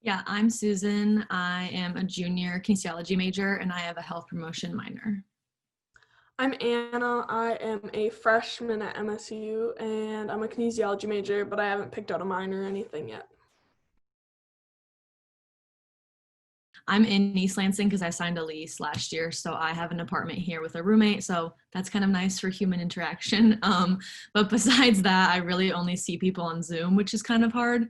Yeah, I'm Susan. I am a junior kinesiology major and I have a health promotion minor. I'm Anna. I am a freshman at MSU and I'm a kinesiology major, but I haven't picked out a minor or anything yet. I'm in East Lansing because I signed a lease last year, so I have an apartment here with a roommate, so that's kind of nice for human interaction. But besides that, I really only see people on Zoom, which is kind of hard.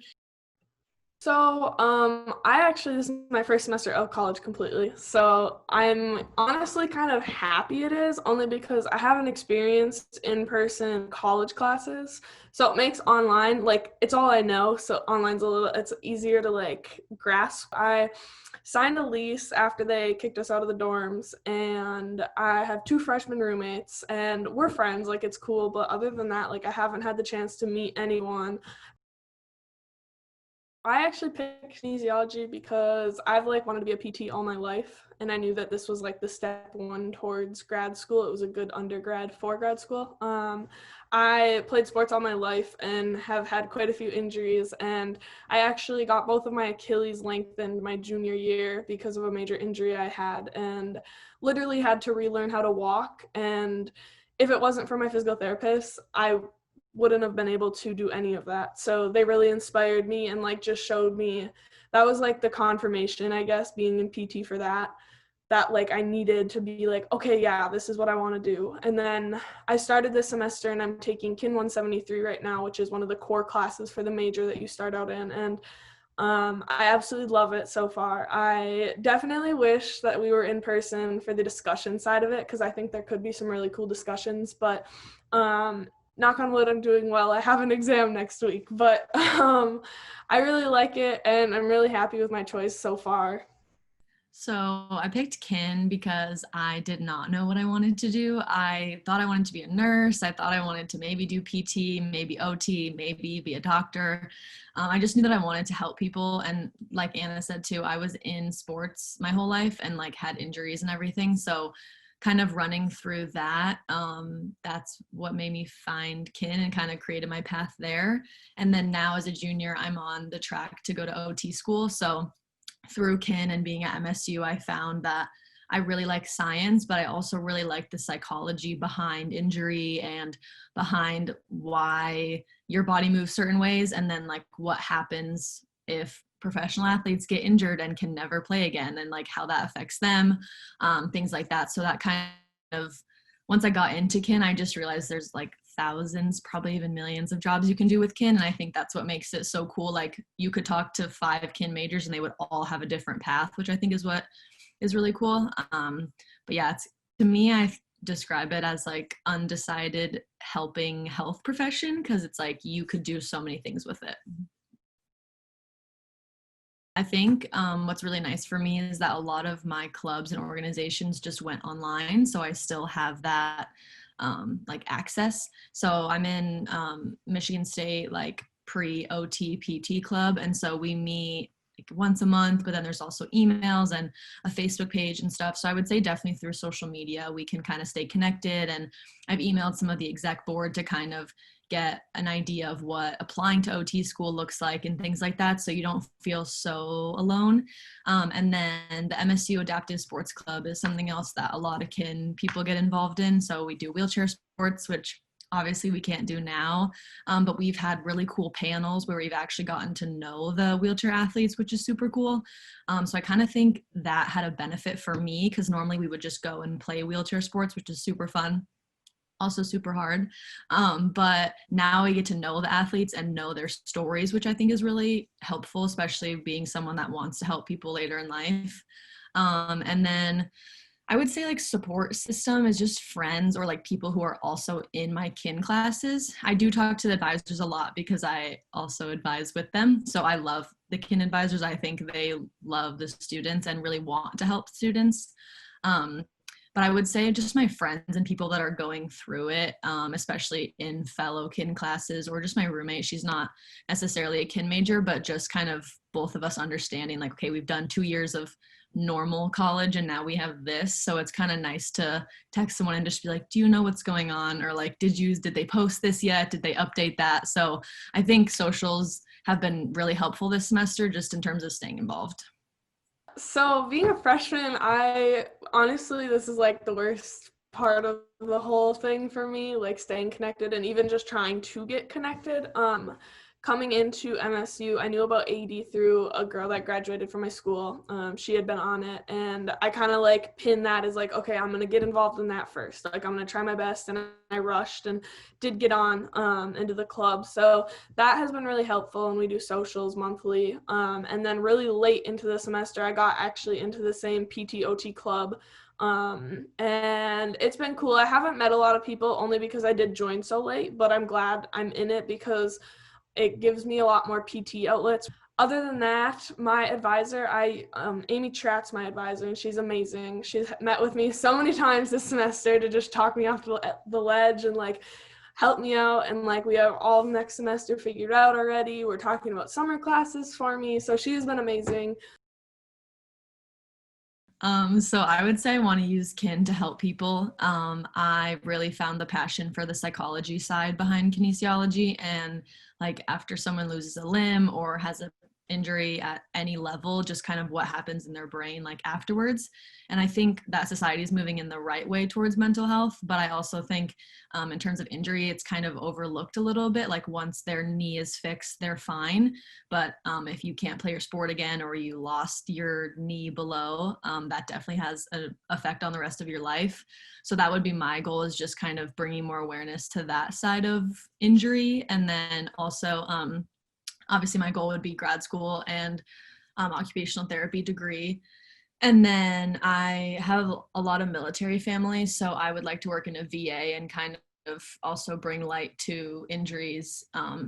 This is my first semester of college completely. So I'm honestly kind of happy it is, only because I haven't experienced in-person college classes. So it makes online, like, it's all I know. So it's easier to like grasp. I signed a lease after they kicked us out of the dorms, and I have two freshman roommates, and we're friends, like, it's cool. But other than that, like, I haven't had the chance to meet anyone. I actually picked kinesiology because I've like wanted to be a PT all my life, and I knew that this was like the step one towards grad school. It was a good undergrad for grad school. I played sports all my life and have had quite a few injuries, and I actually got both of my Achilles lengthened my junior year because of a major injury I had, and literally had to relearn how to walk. And if it wasn't for my physical therapist, I wouldn't have been able to do any of that. So they really inspired me and like just showed me that was like the confirmation, I guess, being in PT for that like I needed to be like, okay, yeah, this is what I want to do. And then I started this semester and I'm taking Kin 173 right now, which is one of the core classes for the major that you start out in. And I absolutely love it so far. I definitely wish that we were in person for the discussion side of it, because I think there could be some really cool discussions. But knock on wood, I'm doing well. I have an exam next week, but I really like it, and I'm really happy with my choice so far. So I picked kin because I did not know what I wanted to do. I thought I wanted to be a nurse. I thought I wanted to maybe do PT, maybe OT, maybe be a doctor. I just knew that I wanted to help people. And like Anna said too, I was in sports my whole life and like had injuries and everything. So kind of running through that, that's what made me find kin and kind of created my path there. And then now as a junior, I'm on the track to go to OT school. So through kin and being at MSU, I found that I really like science, but I also really like the psychology behind injury and behind why your body moves certain ways, and then like what happens if professional athletes get injured and can never play again, and like how that affects them, things like that. So that kind of, once I got into kin, I just realized there's like thousands, probably even millions of jobs you can do with kin. And I think that's what makes it so cool. Like you could talk to 5 kin majors and they would all have a different path, which I think is what is really cool. But yeah, it's, to me, I describe it as like undecided helping health profession, because it's like you could do so many things with it. I think what's really nice for me is that a lot of my clubs and organizations just went online. So I still have that like access. So I'm in Michigan State, like pre-OT PT club. And so we meet like once a month, but then there's also emails and a Facebook page and stuff. So I would say definitely through social media, we can kind of stay connected. And I've emailed some of the exec board to kind of get an idea of what applying to OT school looks like and things like that, so you don't feel so alone. And then the MSU Adaptive Sports Club is something else that a lot of kin people get involved in. So we do wheelchair sports, which obviously we can't do now, but we've had really cool panels where we've actually gotten to know the wheelchair athletes, which is super cool. So I kind of think that had a benefit for me, because normally we would just go and play wheelchair sports, which is super fun, also super hard. But now we get to know the athletes and know their stories, which I think is really helpful, especially being someone that wants to help people later in life. And then I would say like support system is just friends or like people who are also in my kin classes. I do talk to the advisors a lot because I also advise with them. So I love the kin advisors. I think they love the students and really want to help students. Um, but I would say just my friends and people that are going through it, especially in fellow kin classes, or just my roommate. She's not necessarily a kin major, but just kind of both of us understanding like, okay, we've done 2 years of normal college and now we have this. So it's kind of nice to text someone and just be like, do you know what's going on? Or like, did they post this yet? Did they update that? So I think socials have been really helpful this semester just in terms of staying involved? So being a freshman, I honestly, this is like the worst part of the whole thing for me, like staying connected and even just trying to get connected. Coming into MSU, I knew about AD through a girl that graduated from my school. She had been on it, and I kind of like pinned that as like, okay, I'm gonna get involved in that first. Like I'm gonna try my best, and I rushed and did get on into the club. So that has been really helpful, and we do socials monthly. And then really late into the semester, I got actually into the same PTOT club. And it's been cool. I haven't met a lot of people only because I did join so late, but I'm glad I'm in it because it gives me a lot more PT outlets. Other than that, my advisor, Amy Tratt's my advisor, and she's amazing. She's met with me so many times this semester to just talk me off the ledge and like help me out. And like we have all next semester figured out already. We're talking about summer classes for me, so she's been amazing. So I would say I want to use kin to help people. I really found the passion for the psychology side behind kinesiology, and like after someone loses a limb or has a injury at any level, just kind of what happens in their brain like afterwards. And I think that society is moving in the right way towards mental health, but I also think in terms of injury, it's kind of overlooked a little bit. Like once their knee is fixed, they're fine. But if you can't play your sport again or you lost your knee below, that definitely has an effect on the rest of your life. So that would be my goal, is just kind of bringing more awareness to that side of injury. And then also, obviously my goal would be grad school and occupational therapy degree. And then I have a lot of military family, so I would like to work in a VA and kind of also bring light to injuries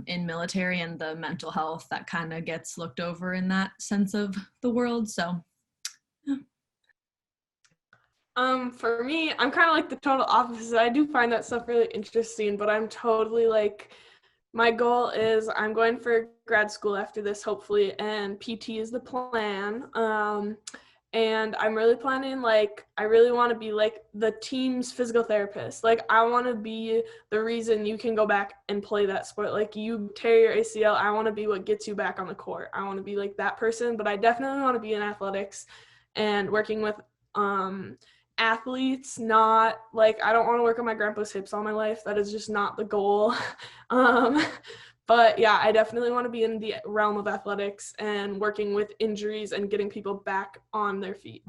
in military and the mental health that kind of gets looked over in that sense of the world. So yeah. For me, I'm kind of like the total opposite. I do find that stuff really interesting, but I'm totally like, my goal is I'm going for grad school after this, hopefully, and PT is the plan. And I'm really planning, like, I really want to be like the team's physical therapist. Like, I want to be the reason you can go back and play that sport. Like, you tear your ACL, I want to be what gets you back on the court. I want to be like that person, but I definitely want to be in athletics and working with athletes. Not like, I don't want to work on my grandpa's hips all my life. That is just not the goal. um, but yeah, I definitely want to be in the realm of athletics and working with injuries and getting people back on their feet.